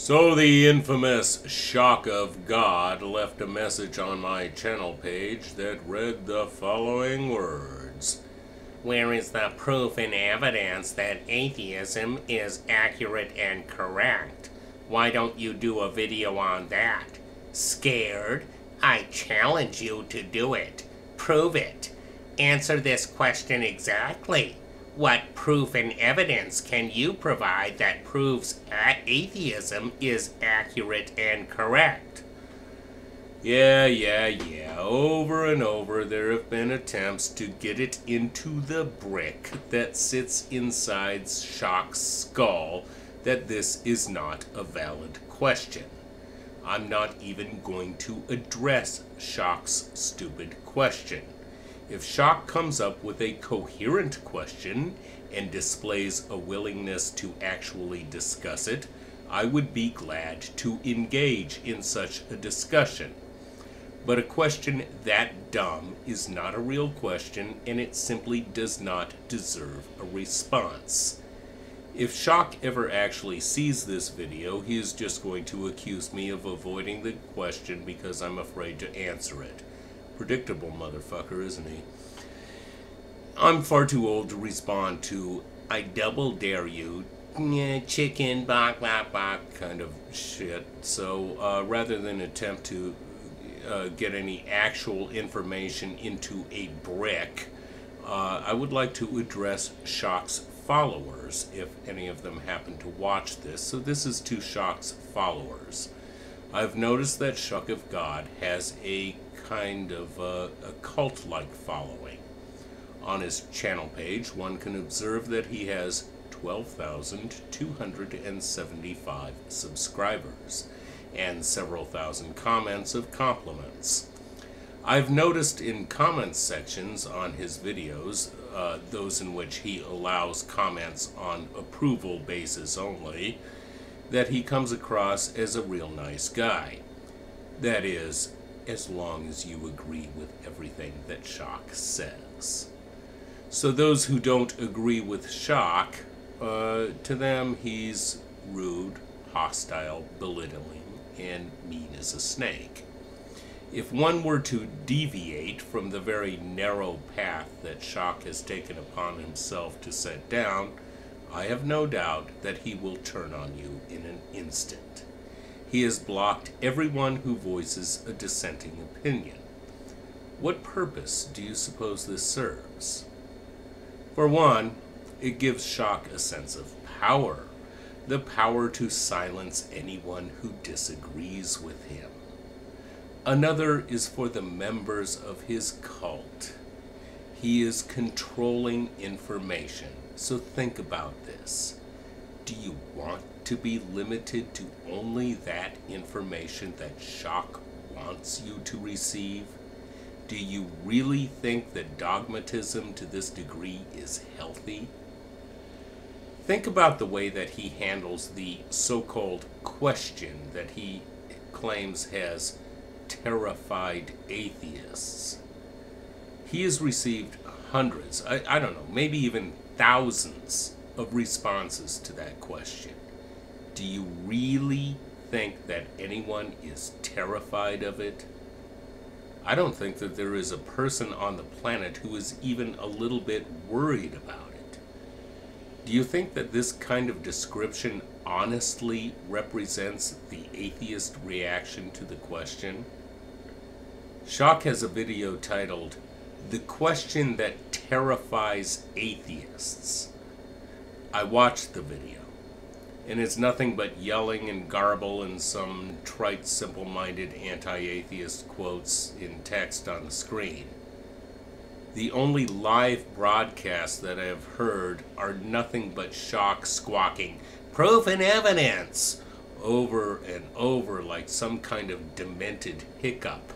So the infamous Shockofgod left a message on my channel page that read the following words. Where is the proof and evidence that atheism is accurate and correct? Why don't you do a video on that? Scared? I challenge you to do it. Prove it. Answer this question exactly. What proof and evidence can you provide that proves atheism is accurate and correct? Yeah. Over and over there have been attempts to get it into the brick that sits inside Shock's skull that this is not a valid question. I'm not even going to address Shock's stupid question. If Shock comes up with a coherent question and displays a willingness to actually discuss it, I would be glad to engage in such a discussion. But a question that dumb is not a real question, and it simply does not deserve a response. If Shock ever actually sees this video, he is just going to accuse me of avoiding the question because I'm afraid to answer it. Predictable motherfucker, isn't he? I'm far too old to respond to, I double dare you, chicken, bok, bok, bok, kind of shit. So rather than attempt to get any actual information into a brick, I would like to address Shock's followers, if any of them happen to watch this. So this is to Shock's followers. I've noticed that Shockofgod has a kind of a cult-like following. On his channel page, one can observe that he has 12,275 subscribers and several thousand comments of compliments. I've noticed in comment sections on his videos, those in which he allows comments on approval basis only, that he comes across as a real nice guy. That is, as long as you agree with everything that Shock says. So those who don't agree with Shock, to them he's rude, hostile, belittling, and mean as a snake. If one were to deviate from the very narrow path that Shock has taken upon himself to set down, I have no doubt that he will turn on you in an instant. He has blocked everyone who voices a dissenting opinion. What purpose do you suppose this serves? For one, it gives Shock a sense of power, the power to silence anyone who disagrees with him. Another is for the members of his cult. He is controlling information, so think about this. Do you want to be limited to only that information that Shock wants you to receive? Do you really think that dogmatism to this degree is healthy? Think about the way that he handles the so-called question that he claims has terrified atheists. He has received hundreds, I don't know, maybe even thousands of responses to that question. Do you really think that anyone is terrified of it? I don't think that there is a person on the planet who is even a little bit worried about it. Do you think that this kind of description honestly represents the atheist reaction to the question? Shock has a video titled, "The Question That Terrifies Atheists." I watched the video, and it's nothing but yelling and garble and some trite, simple-minded anti-atheist quotes in text on the screen. The only live broadcasts that I have heard are nothing but Shock squawking, "Proof and evidence!" over and over like some kind of demented hiccup.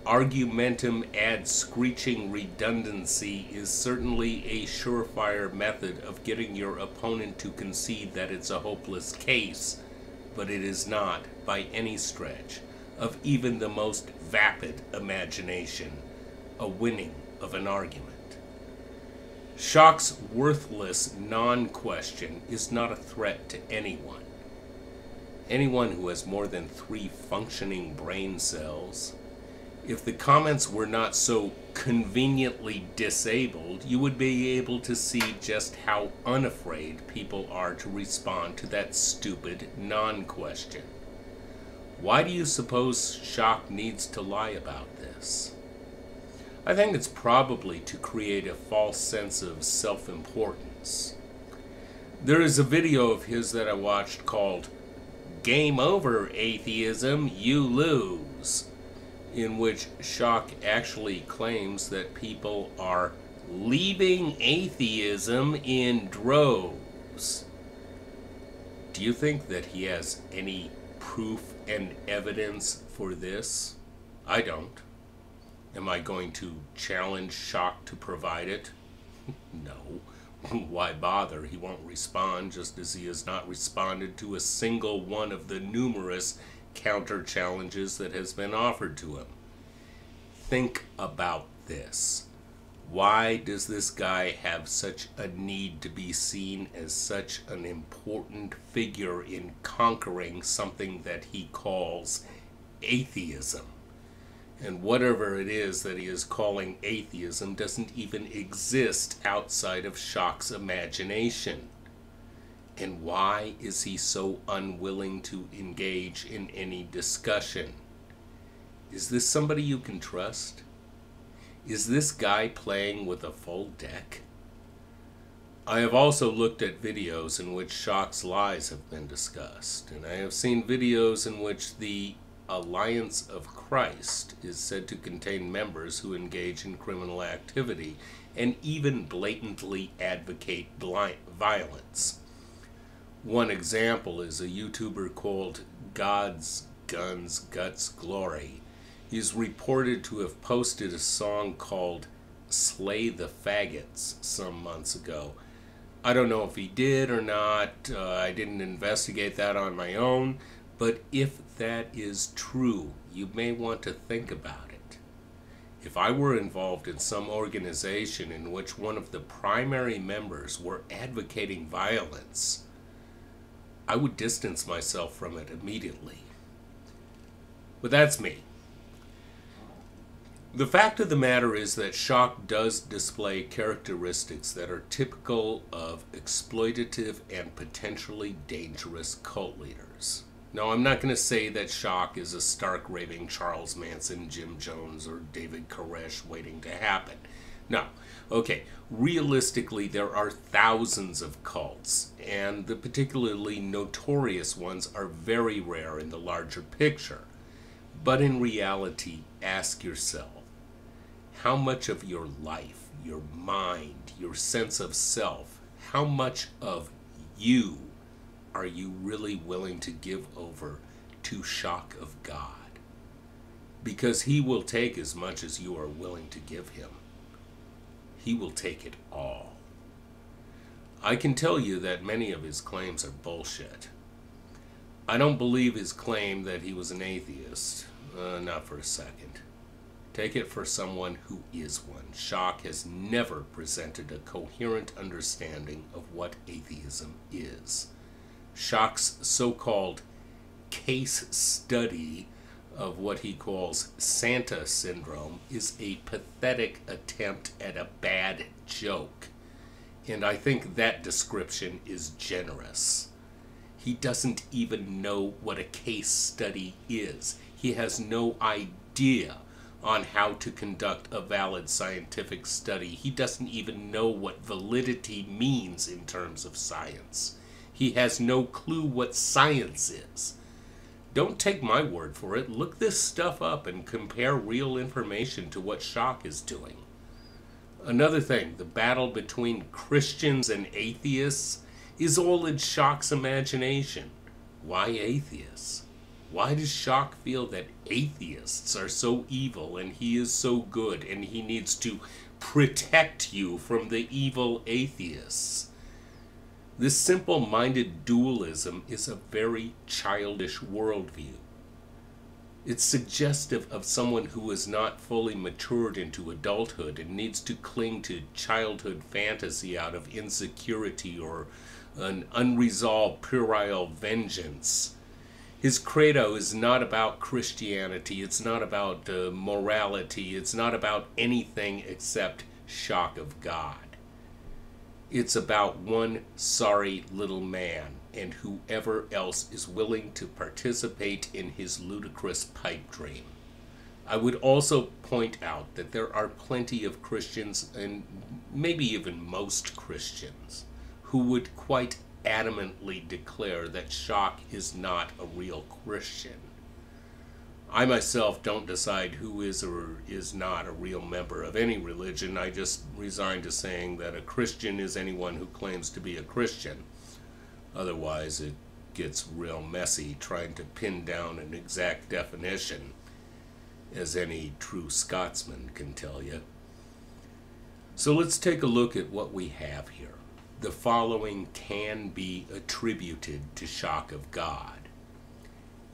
Argumentum ad screeching redundancy is certainly a surefire method of getting your opponent to concede that it's a hopeless case, but it is not, by any stretch, of even the most vapid imagination, a winning of an argument. Shock's worthless non-question is not a threat to anyone. anyone who has more than 3 functioning brain cells. If the comments were not so conveniently disabled, you would be able to see just how unafraid people are to respond to that stupid non-question. Why do you suppose Shock needs to lie about this? I think it's probably to create a false sense of self-importance. There is a video of his that I watched called "Game Over, Atheism, You Lose," in which Shock actually claims that people are leaving atheism in droves. Do you think that he has any proof and evidence for this? I don't. Am I going to challenge Shock to provide it? No. Why bother? He won't respond, just as he has not responded to a single one of the numerous counter-challenges that has been offered to him. Think about this. Why does this guy have such a need to be seen as such an important figure in conquering something that he calls atheism? And whatever it is that he is calling atheism doesn't even exist outside of Shock's imagination. And why is he so unwilling to engage in any discussion? Is this somebody you can trust? Is this guy playing with a full deck? I have also looked at videos in which Shock's lies have been discussed, and I have seen videos in which the Alliance of Christ is said to contain members who engage in criminal activity and even blatantly advocate violence. One example is a YouTuber called God's Guns Guts Glory. He's reported to have posted a song called "Slay the Faggots" some months ago. I don't know if he did or not. I didn't investigate that on my own. But if that is true, you may want to think about it. If I were involved in some organization in which one of the primary members were advocating violence, I would distance myself from it immediately. But that's me. The fact of the matter is that Shock does display characteristics that are typical of exploitative and potentially dangerous cult leaders. Now, I'm not going to say that Shock is a stark raving Charles Manson, Jim Jones, or David Koresh waiting to happen. No. Okay, realistically, there are thousands of cults, and the particularly notorious ones are very rare in the larger picture. But in reality, ask yourself, how much of your life, your mind, your sense of self, how much of you are you really willing to give over to Shockofgod? Because he will take as much as you are willing to give him. He will take it all. I can tell you that many of his claims are bullshit. I don't believe his claim that he was an atheist. Not for a second. Take it for someone who is one. Shock has never presented a coherent understanding of what atheism is. Shock's so-called case study of what he calls Santa syndrome is a pathetic attempt at a bad joke. And I think that description is generous. He doesn't even know what a case study is. He has no idea on how to conduct a valid scientific study. He doesn't even know what validity means in terms of science. He has no clue what science is. Don't take my word for it. Look this stuff up and compare real information to what Shock is doing. Another thing, the battle between Christians and atheists is all in Shock's imagination. Why atheists? Why does Shock feel that atheists are so evil and he is so good and he needs to protect you from the evil atheists? This simple-minded dualism is a very childish worldview. It's suggestive of someone who is not fully matured into adulthood and needs to cling to childhood fantasy out of insecurity or an unresolved puerile vengeance. His credo is not about Christianity, it's not about morality, it's not about anything except shock of God. It's about one sorry little man and whoever else is willing to participate in his ludicrous pipe dream. I would also point out that there are plenty of Christians, and maybe even most Christians, who would quite adamantly declare that Shock is not a real Christian. I myself don't decide who is or is not a real member of any religion. I just resign to saying that a Christian is anyone who claims to be a Christian. Otherwise, it gets real messy trying to pin down an exact definition, as any true Scotsman can tell you. So let's take a look at what we have here. The following can be attributed to Shock of God.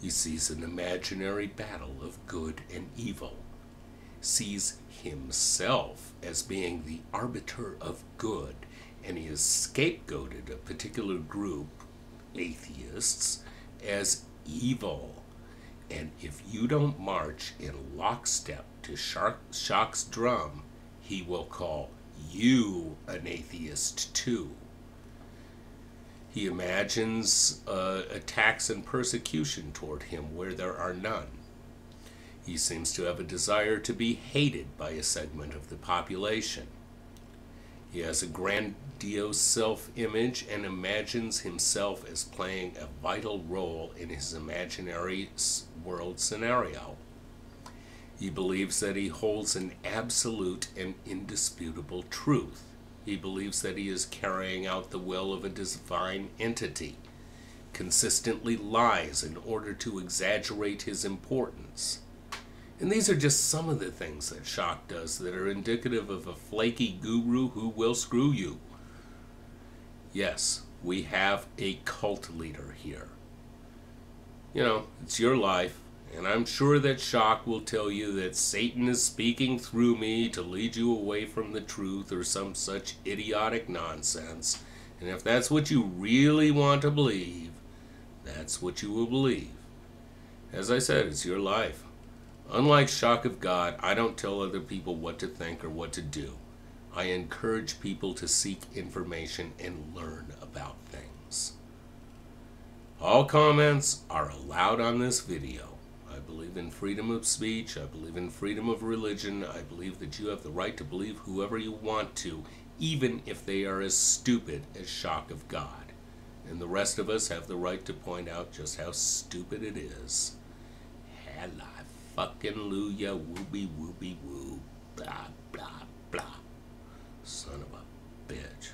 He sees an imaginary battle of good and evil, sees himself as being the arbiter of good, and he has scapegoated a particular group, atheists, as evil. And if you don't march in lockstep to Shock's drum, he will call you an atheist too. He imagines attacks and persecution toward him where there are none. He seems to have a desire to be hated by a segment of the population. He has a grandiose self-image and imagines himself as playing a vital role in his imaginary world scenario. He believes that he holds an absolute and indisputable truth. He believes that he is carrying out the will of a divine entity, consistently lies in order to exaggerate his importance. And these are just some of the things that Shock does that are indicative of a flaky guru who will screw you. Yes, we have a cult leader here. You know, it's your life. And I'm sure that Shock will tell you that Satan is speaking through me to lead you away from the truth or some such idiotic nonsense. And if that's what you really want to believe, that's what you will believe. As I said, it's your life. Unlike Shock of God, I don't tell other people what to think or what to do. I encourage people to seek information and learn about things. All comments are allowed on this video. I believe in freedom of speech, I believe in freedom of religion, I believe that you have the right to believe whoever you want to, even if they are as stupid as Shock of God. And the rest of us have the right to point out just how stupid it is. Hallelujah, wooby wooby woo, blah blah blah. Son of a bitch.